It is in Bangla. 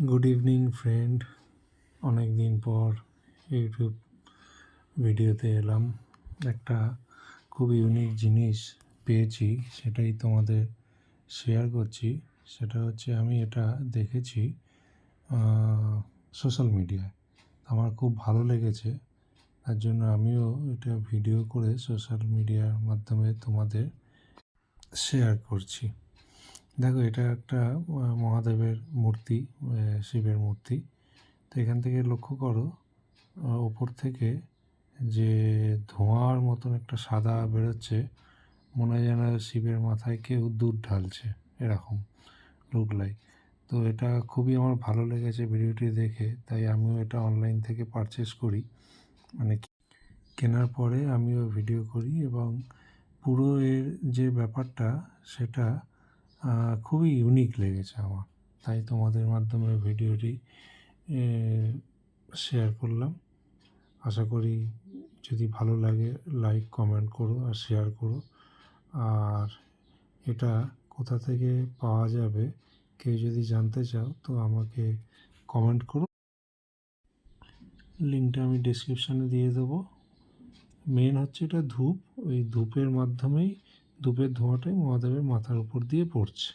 Good evening friend. অনেক দিন পর ইউটিউব ভিডিওতে এলাম। একটা খুব ইউনিক জিনিস পেয়েছি, সেটাই তোমাদের শেয়ার করছি। সেটা হচ্ছে আমি এটা দেখেছি সোশ্যাল মিডিয়ায়। আমার খুব ভালো লেগেছে, তার জন্য আমিও এটা ভিডিও করে সোশ্যাল মিডিয়ার মাধ্যমে তোমাদের শেয়ার করছি। দেখো, এটা একটা মহাদেবের মূর্তি, শিবের মূর্তি। তো এখান থেকে লক্ষ্য করো, ওপর থেকে যে ধোঁয়ার মতন একটা সাদা বেরোচ্ছে, মনে হয় যেন শিবের মাথায় কেউ দুধ ঢালছে, এরকম লুক লাইক। তো এটা খুবই আমার ভালো লেগেছে ভিডিওটি দেখে, তাই আমিও এটা অনলাইন থেকে পারচেস করি। মানে কেনার পরে আমিও ভিডিও করি, এবং পুরো এর যে ব্যাপারটা সেটা খুবই ইউনিক লেগেছে আমার, তাই তোমাদের মাধ্যমে ভিডিওটি শেয়ার করলাম। আশা করি যদি ভালো লাগে লাইক কমেন্ট করো আর শেয়ার করো। আর এটা কোথা থেকে পাওয়া যাবে কেউ যদি জানতে চাও তো আমাকে কমেন্ট করো, লিঙ্কটা আমি ডেসক্রিপশানে দিয়ে দেবো। মেন হচ্ছে এটা ধূপ, ওই ধূপের মাধ্যমেই ধূপের ধোঁয়াটাই মহাদেবের মাথার উপর দিয়ে পড়ছে।